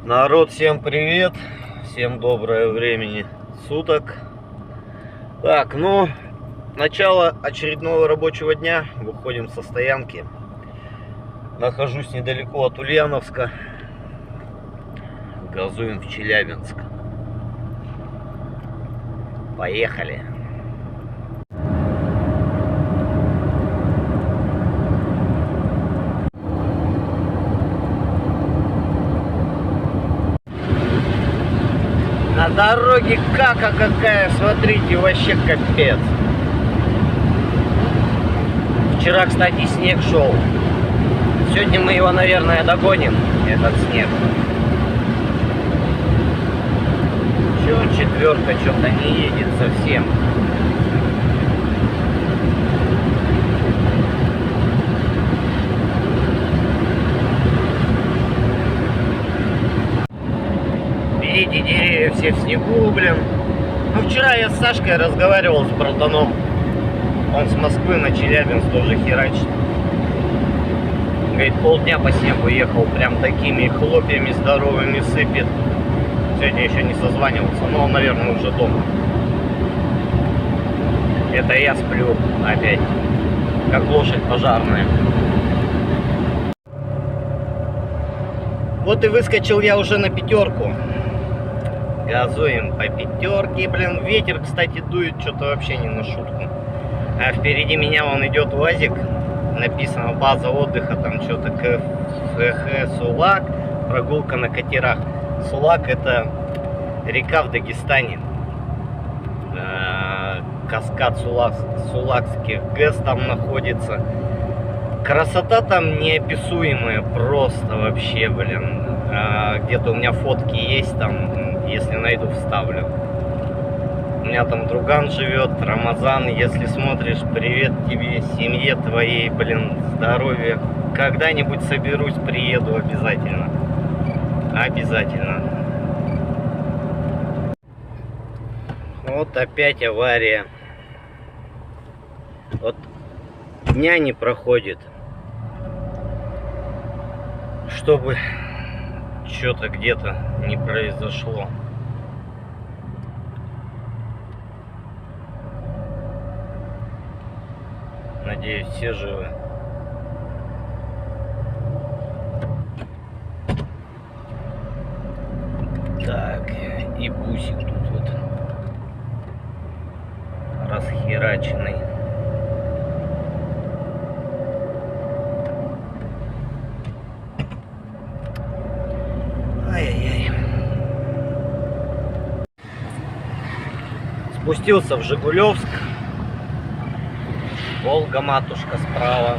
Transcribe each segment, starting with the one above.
Народ, всем привет, всем доброе времени суток. Так, начало очередного рабочего дня. Выходим со стоянки. Нахожусь недалеко от Ульяновска. Газуем в Челябинск. Поехали. На дороге кака какая, смотрите, вообще капец. Вчера, кстати, снег шел. Сегодня мы его, наверное, догоним, этот снег. Чё, четверка что-то не едет совсем. Видите, деревья все в снегу, блин. Вчера я с Сашкой разговаривал, с братаном. Он с Москвы на Челябинск тоже херачит. Говорит, полдня по снегу ехал, прям такими хлопьями здоровыми сыпет. Сегодня еще не созванивался, но он, наверное, уже дома. Это я сплю опять, как лошадь пожарная. Вот и выскочил я уже на пятерку. Газуем по пятерке, блин. Ветер, кстати, дует что-то вообще не на шутку. А впереди меня вон идет УАЗик. Написано база отдыха, там что-то КФХ Сулак. Прогулка на катерах. Сулак — это река в Дагестане. Каскад Сулакских ГЭС там находится. Красота там неописуемая, просто вообще, блин. Где-то у меня фотки есть там, если найду, вставлю. У меня там друган живет, Рамазан, если смотришь, привет тебе, семье твоей, блин, здоровья. Когда-нибудь соберусь, приеду обязательно. Обязательно. Вот опять авария. Вот дня не проходит, чтобы что-то где-то не произошло. Надеюсь, все живы. Так, и бусик тут вот расхераченный. Ай-яй-яй. Спустился в Жигулевск. Волга-матушка справа.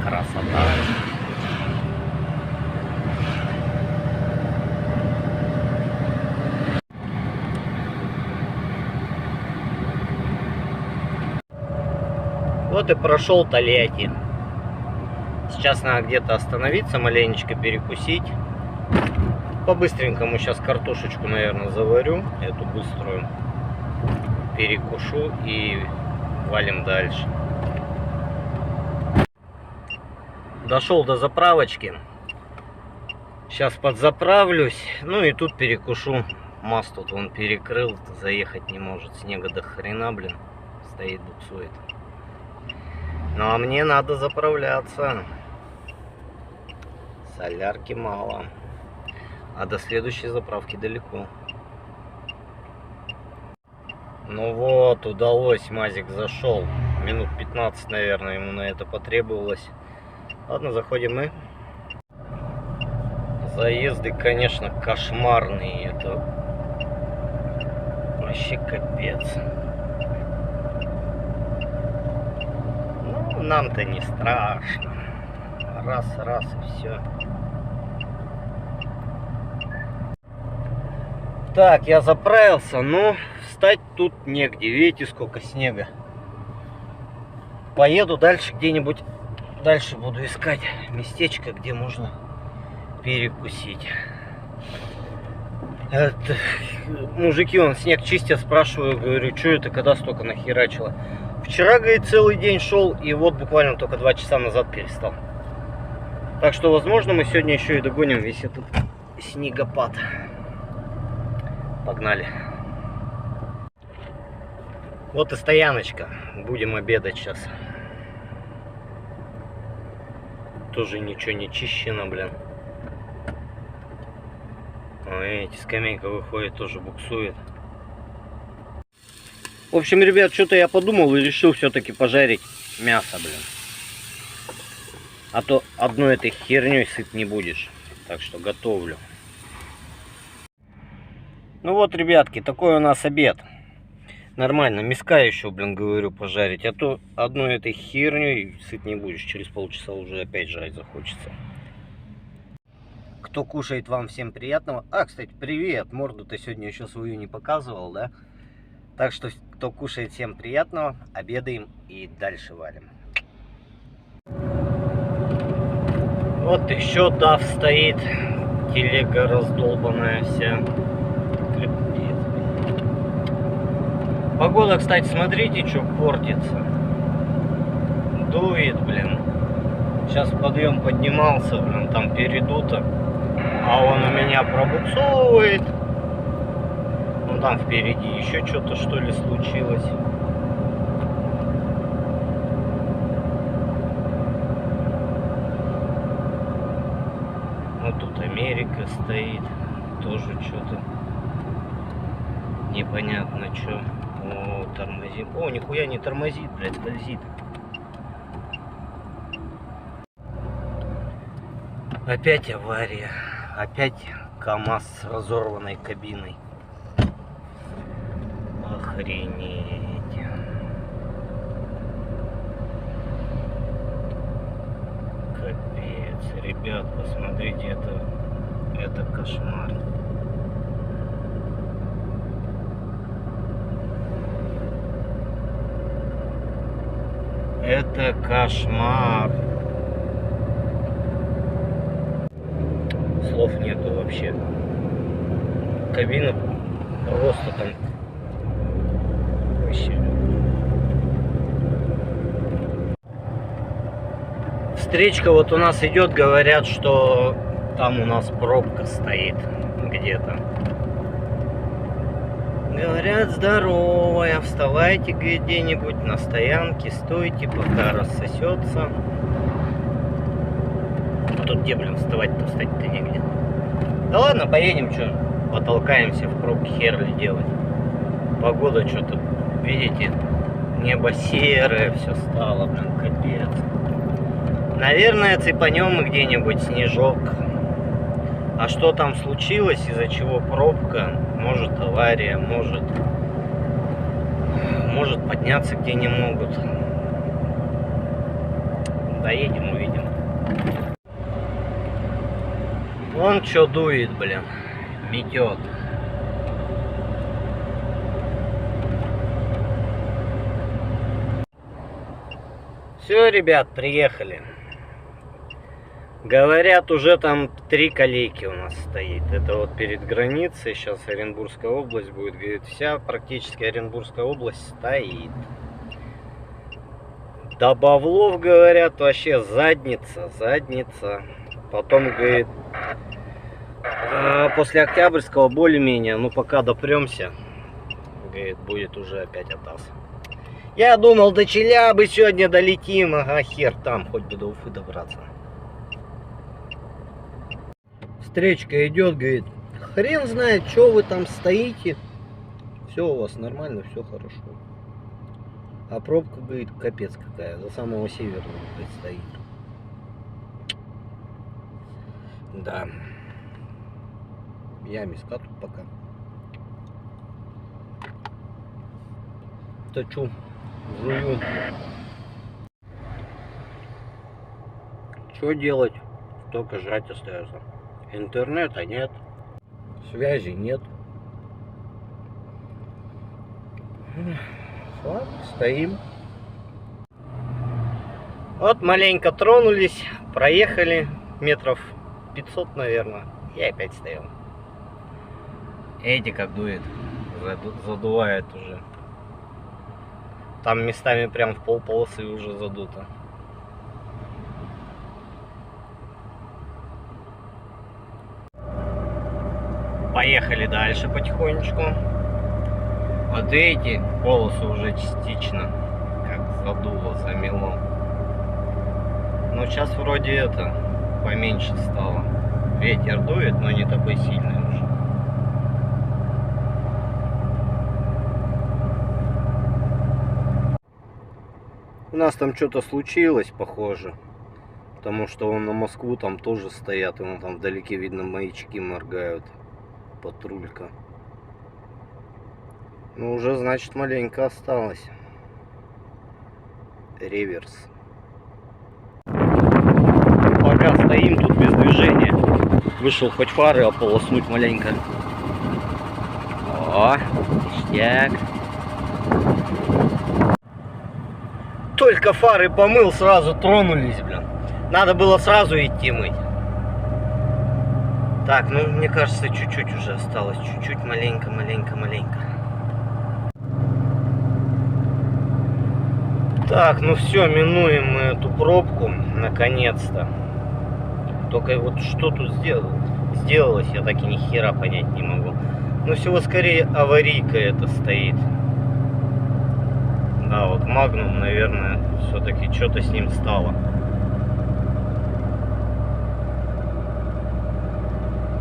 Красота. Вот и прошел Тольятти. Сейчас надо где-то остановиться, маленечко перекусить. По-быстренькому сейчас картошечку, наверное, заварю. Эту быструю. Перекушу и валим дальше. Дошел до заправочки. Сейчас подзаправлюсь. Ну и тут перекушу. МАЗ тут он перекрыл. Заехать не может. Снега до хрена, блин. Стоит, буксует. Ну а мне надо заправляться. Солярки мало. А до следующей заправки далеко. Ну вот, удалось, МАЗик зашел. Минут 15, наверное, ему на это потребовалось. Ладно, заходим мы. Заезды, конечно, кошмарные. Это вообще капец. Ну, нам-то не страшно. Раз и все. Так, я заправился, но встать тут негде. Видите, сколько снега. Поеду дальше где-нибудь. Дальше буду искать местечко, где можно перекусить. Мужики, он снег чистят, спрашиваю, говорю, что это, когда столько нахерачило? Вчера, говорит, целый день шел, и вот буквально только 2 часа назад перестал. Так что, возможно, мы сегодня еще и догоним весь этот снегопад. Погнали. Вот и стояночка. Будем обедать сейчас. Тоже ничего не чищено, блин. Видите, скамейка выходит, тоже буксует. В общем, ребят, что-то я подумал и решил все-таки пожарить мясо, блин. А то одной этой херней сыт не будешь. Так что готовлю. Ну вот, ребятки, такой у нас обед. Нормально, мяска еще, блин, говорю, пожарить. А то одной этой херней сыт не будешь. Через полчаса уже опять жрать захочется. Кто кушает, вам всем приятного. А, кстати, привет. Морду ты сегодня еще свою не показывал, да? Так что, кто кушает, всем приятного. Обедаем и дальше валим. Вот еще DAF стоит. Телега раздолбанная вся. Погода, кстати, смотрите, что портится. Дует, блин. Сейчас подъем поднимался, блин, там передуто. А он у меня пробуксовывает. Ну там впереди еще что-то, что ли, случилось. Вот тут Америка стоит. Тоже что-то непонятно что. О, тормозим. О, нихуя не тормозит, блядь, скользит. Опять авария. Опять КамАЗ с разорванной кабиной. Охренеть. Капец. Ребят, посмотрите, это кошмар. Это кошмар. Слов нету вообще. Кабина просто там вообще. Встречка вот у нас идет, говорят, что там у нас пробка стоит где-то. Говорят, здоровая, вставайте где-нибудь на стоянке, стойте, пока рассосется. А тут где, блин, вставать-то, встать-то негде. Да ладно, поедем, что, потолкаемся в пробке, хер ли делать. Погода что-то, видите, небо серое, все стало, блин, капец. Наверное, цепанем мы где-нибудь снежок. А что там случилось, из-за чего пробка, может авария, может подняться где не могут. Доедем, увидим. Вон что дует, блин, метет. Все, ребят, приехали. Говорят, уже там 3 колейки у нас стоит. Это вот перед границей. Сейчас Оренбургская область будет. Говорит, вся практически Оренбургская область стоит. До Бавлов, говорят, вообще задница. Потом, говорит, после Октябрьского более-менее, ну пока допремся, говорит, будет уже опять атас. Я думал, до Челябы сегодня долетим, ага, хер там, хоть бы до Уфы добраться. Встречка идет, говорит, хрен знает, что вы там стоите. Все у вас нормально, все хорошо. А пробка, говорит, капец какая, до самого севера, говорит, стоит. Да. Я миска тут пока. Точу, жую. Что делать? Только жрать остается. Интернета нет, связи нет. Ладно, стоим. Вот маленько тронулись, проехали метров 500, наверное, и опять стоим. Эти как дует, задувает уже. Там местами прям в полполосы уже задуто. Поехали дальше потихонечку. Вот эти полосы уже частично как задуло, замело. Но сейчас вроде это поменьше стало. Ветер дует, но не такой сильный уже. У нас там что-то случилось, похоже. Потому что вон на Москву там тоже стоят. И вон там вдалеке видно маячки моргают. Патрулька. Ну уже, значит, маленько осталось. Реверс. Пока стоим тут без движения. Вышел хоть фары ополоснуть маленько. О, ништяк. Только фары помыл, сразу тронулись, блин. Надо было сразу идти мыть. Так, ну мне кажется, чуть-чуть уже осталось. Чуть-чуть, маленько. Так, ну все, минуем мы эту пробку, наконец-то. Только вот что тут сделалось, я так и ни хера понять не могу. Но всего скорее аварийка это стоит. Да, вот Магнум, наверное, все-таки что-то с ним стало.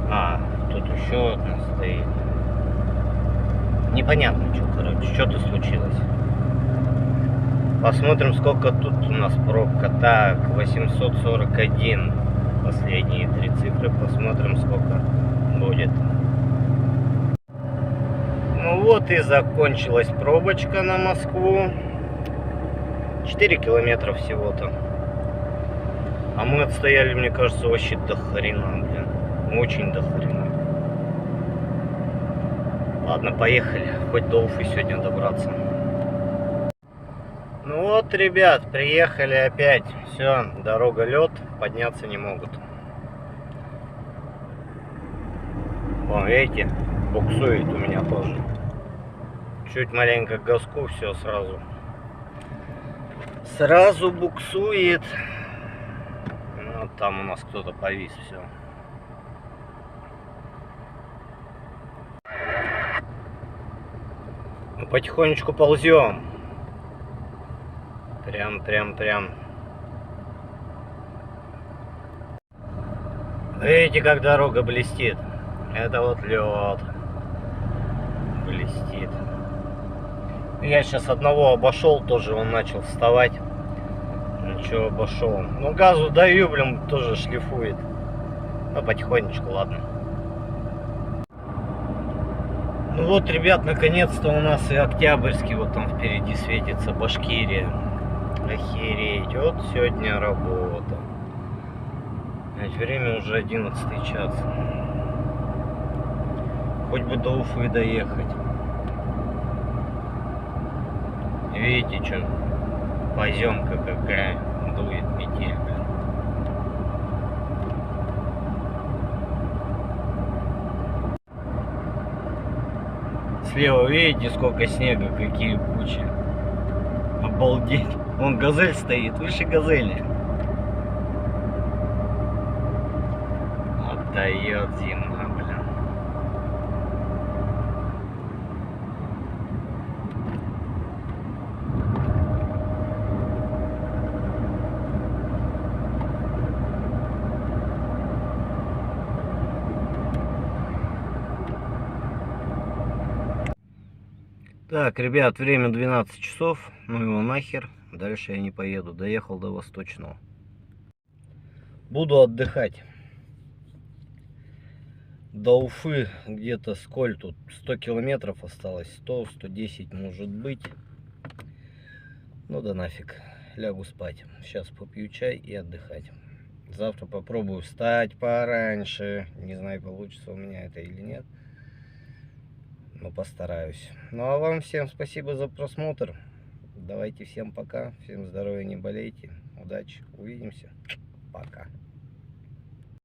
А, тут еще одна стоит. Непонятно, что, короче, что-то случилось. Посмотрим, сколько тут у нас пробка. Так, 841. Последние 3 цифры. Посмотрим, сколько будет. Ну вот и закончилась пробочка на Москву. 4 километра всего-то. А мы отстояли, мне кажется, вообще до хрена, блин. Очень до хрена. Ладно, поехали. Хоть до Уфы сегодня добраться. Ну вот, ребят, приехали опять. Все, дорога лед, подняться не могут. Вон, видите, буксует у меня тоже. Чуть маленько газку, все сразу. Сразу буксует. Ну, там у нас кто-то повис, все. Мы потихонечку ползем. Прям. Видите, как дорога блестит? Это вот лед блестит. Я сейчас одного обошел, тоже он начал вставать. Ничего, обошел. Ну, газу даю, блин, тоже шлифует. Ну, потихонечку, ладно. Ну вот, ребят, наконец-то у нас и Октябрьский вот там впереди светится, Башкирия. Охереть, вот сегодня работа. Ведь время уже 11 час. Хоть бы до Уфы доехать. Видите, что? Поземка какая. Дует метель, блин. Слева видите, сколько снега, какие кучи. Обалдеть. Вон газель стоит, выше газели. Отдает зима, блин. Так, ребят, время 12 часов. Ну его нахер. Дальше я не поеду. Доехал до Восточного. Буду отдыхать. До Уфы где-то сколь тут? 100 километров осталось. 100, 110 может быть. Ну да нафиг. Лягу спать. Сейчас попью чай и отдыхать. Завтра попробую встать пораньше. Не знаю, получится у меня это или нет. Но постараюсь. Ну а вам всем спасибо за просмотр. Давайте всем пока. Всем здоровья, не болейте. Удачи. Увидимся. Пока.